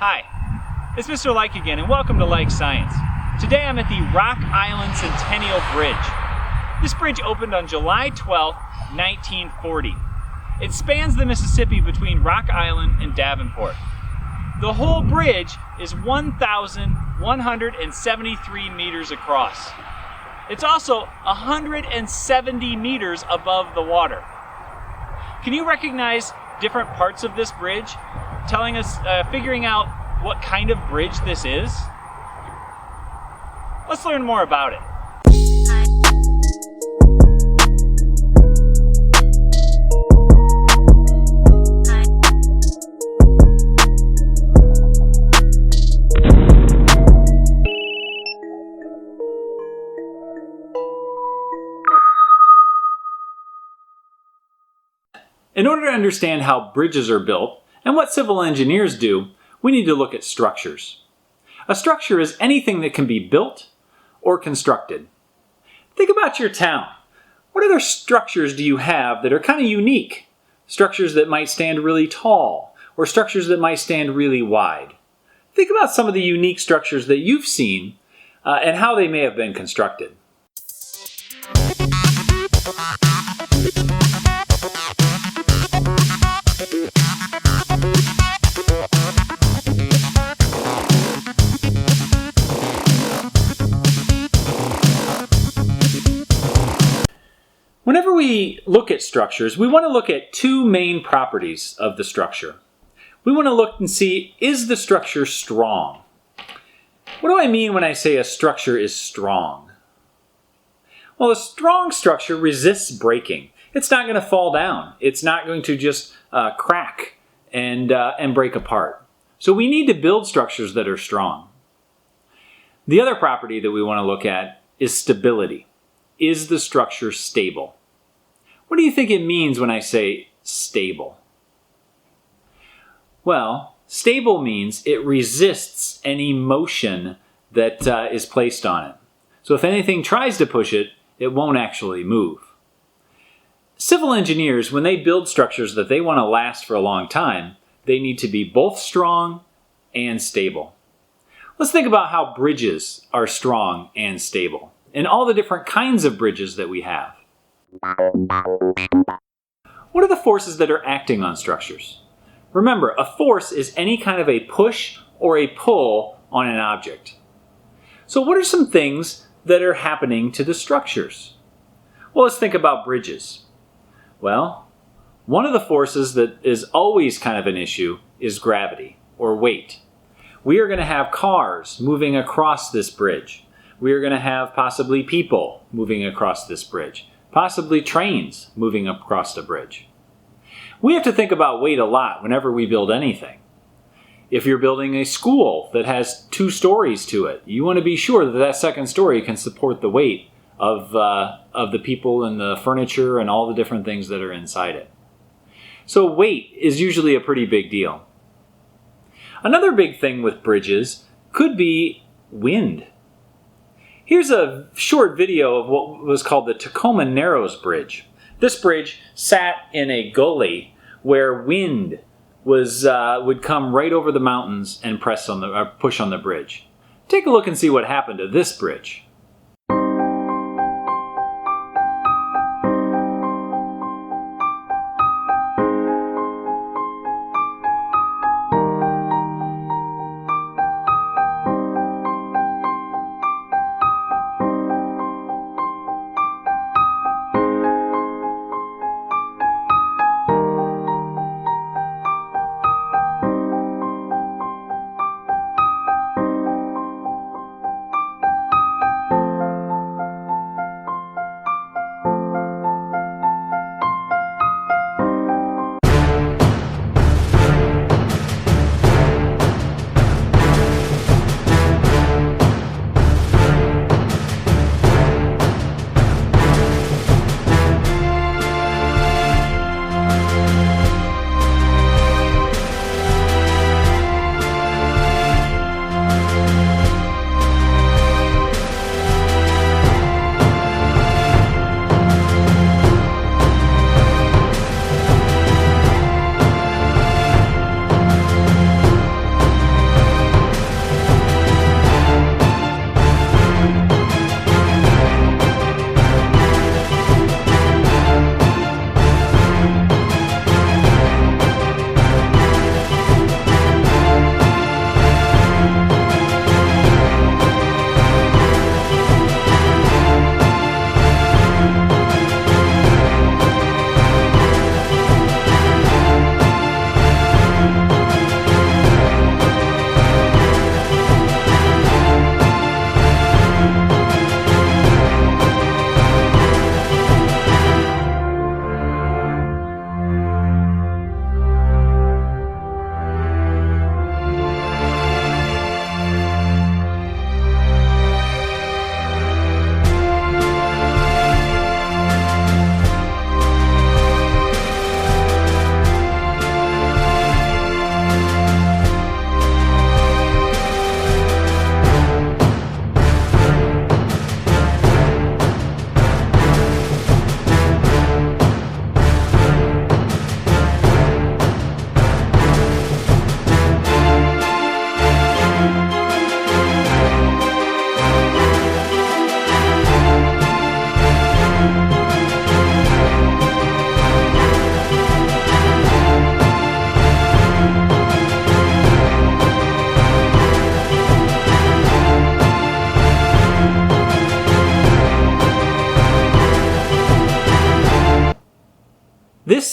Hi, it's Mr. Like again, and welcome to Like Science. Today I'm at the Rock Island Centennial Bridge. This bridge opened on July 12, 1940. It spans the Mississippi between Rock Island and Davenport. The whole bridge is 1,173 meters across. It's also 170 meters above the water. Can you recognize different parts of this bridge? Telling us, figuring out what kind of bridge this is? Let's learn more about it. In order to understand how bridges are built and what civil engineers do, we need to look at structures. A structure is anything that can be built or constructed. Think about your town. What other structures do you have that are kind of unique? Structures that might stand really tall, or structures that might stand really wide. Think about some of the unique structures that you've seen and how they may have been constructed. Whenever we look at structures, we want to look at two main properties of the structure. We want to look and see, is the structure strong? What do I mean when I say a structure is strong? Well, a strong structure resists breaking. It's not going to fall down. It's not going to just crack and break apart. So we need to build structures that are strong. The other property that we want to look at is stability. Is the structure stable? What do you think it means when I say stable? Well, stable means it resists any motion that is placed on it. So if anything tries to push it, it won't actually move. Civil engineers, when they build structures that they want to last for a long time, they need to be both strong and stable. Let's think about how bridges are strong and stable, and all the different kinds of bridges that we have. What are the forces that are acting on structures? Remember, a force is any kind of a push or a pull on an object. So what are some things that are happening to the structures? Well, let's think about bridges. Well, one of the forces that is always kind of an issue is gravity or weight. We are going to have cars moving across this bridge. We are going to have possibly people moving across this bridge, possibly trains moving across the bridge. We have to think about weight a lot whenever we build anything. If you're building a school that has 2 stories to it, you want to be sure that that second story can support the weight of the people and the furniture and all the different things that are inside it. So weight is usually a pretty big deal. Another big thing with bridges could be wind. Here's a short video of what was called the Tacoma Narrows Bridge. This bridge sat in a gully where wind would come right over the mountains and push on the bridge. Take a look and see what happened to this bridge.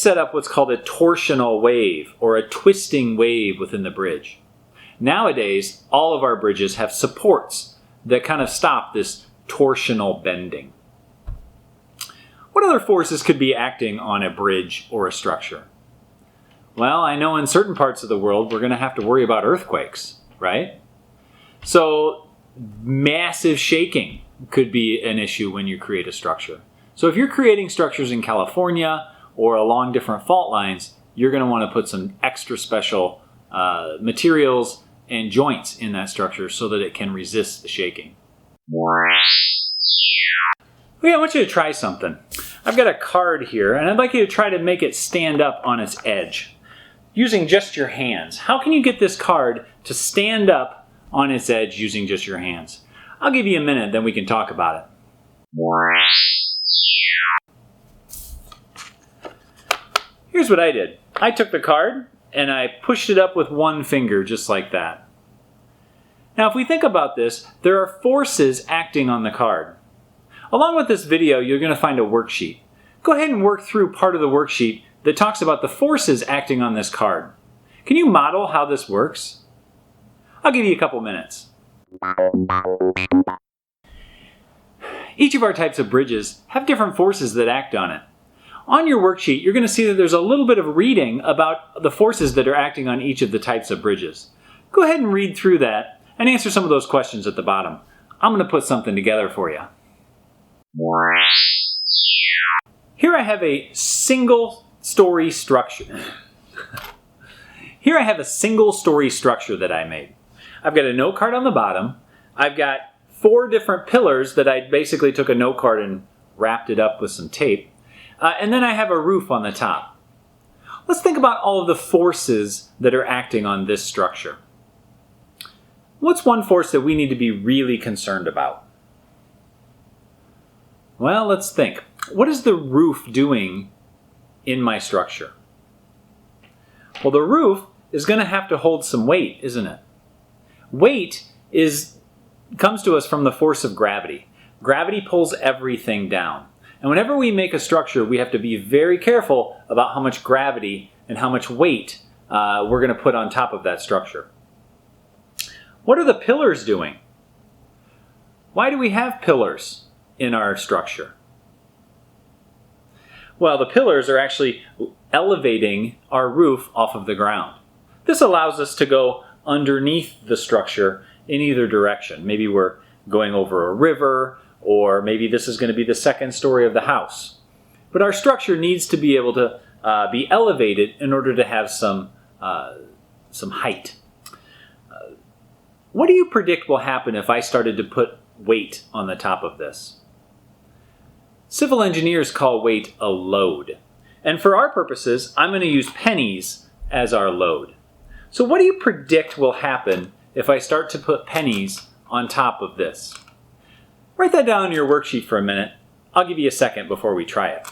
set up what's called a torsional wave, or a twisting wave within the bridge. Nowadays, all of our bridges have supports that kind of stop this torsional bending. What other forces could be acting on a bridge or a structure? Well, I know in certain parts of the world we're going to have to worry about earthquakes, right? So massive shaking could be an issue when you create a structure. So if you're creating structures in California or along different fault lines, you're going to want to put some extra special materials and joints in that structure so that it can resist the shaking. Okay, I want you to try something. I've got a card here, and I'd like you to try to make it stand up on its edge using just your hands. How can you get this card to stand up on its edge using just your hands? I'll give you a minute, then we can talk about it. Here's what I did. I took the card and I pushed it up with one finger, just like that. Now, if we think about this, there are forces acting on the card. Along with this video, you're going to find a worksheet. Go ahead and work through part of the worksheet that talks about the forces acting on this card. Can you model how this works? I'll give you a couple minutes. Each of our types of bridges have different forces that act on it. On your worksheet, you're going to see that there's a little bit of reading about the forces that are acting on each of the types of bridges. Go ahead and read through that and answer some of those questions at the bottom. I'm going to put something together for you. Here I have a single-story structure. Here I have a single-story structure that I made. I've got a note card on the bottom. I've got 4 different pillars that I basically took a note card and wrapped it up with some tape. And then I have a roof on the top. Let's think about all of the forces that are acting on this structure. What's one force that we need to be really concerned about? Well, let's think. What is the roof doing in my structure? Well, the roof is going to have to hold some weight, isn't it? Weight comes to us from the force of gravity. Gravity pulls everything down. And whenever we make a structure, we have to be very careful about how much gravity and how much weight we're going to put on top of that structure. What are the pillars doing? Why do we have pillars in our structure? Well, the pillars are actually elevating our roof off of the ground. This allows us to go underneath the structure in either direction. Maybe we're going over a river, or maybe this is going to be the second story of the house. But our structure needs to be able to be elevated in order to have some height. What do you predict will happen if I started to put weight on the top of this? Civil engineers call weight a load. And for our purposes, I'm going to use pennies as our load. So what do you predict will happen if I start to put pennies on top of this? Write that down in your worksheet for a minute. I'll give you a second before we try it.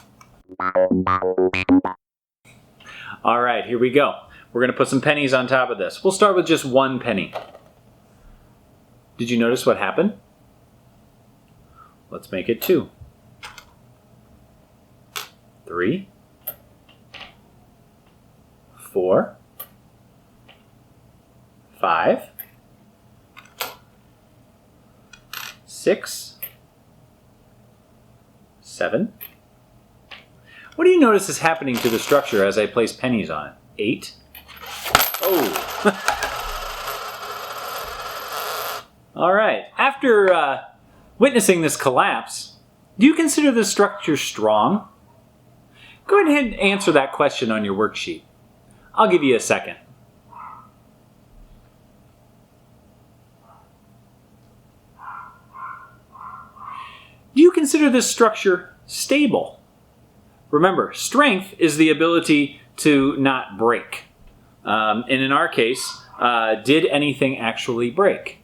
All right, here we go. We're going to put some pennies on top of this. We'll start with just 1 penny. Did you notice what happened? Let's make it 2. 3. 4. 5. 6. 7. What do you notice is happening to the structure as I place pennies on it? 8. Oh! All right. After witnessing this collapse, do you consider this structure strong? Go ahead and answer that question on your worksheet. I'll give you a second. Do you consider this structure stable? Remember, strength is the ability to not break. And in our case, did anything actually break?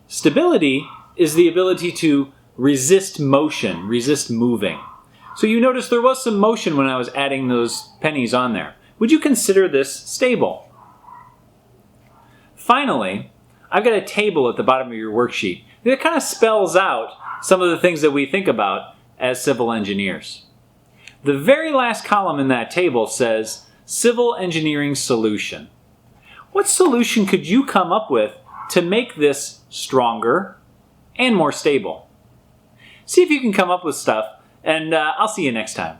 Stability is the ability to resist motion, resist moving. So you notice there was some motion when I was adding those pennies on there. Would you consider this stable? Finally, I've got a table at the bottom of your worksheet that kind of spells out some of the things that we think about as civil engineers. The very last column in that table says civil engineering solution. What solution could you come up with to make this stronger and more stable? See if you can come up with stuff, and I'll see you next time.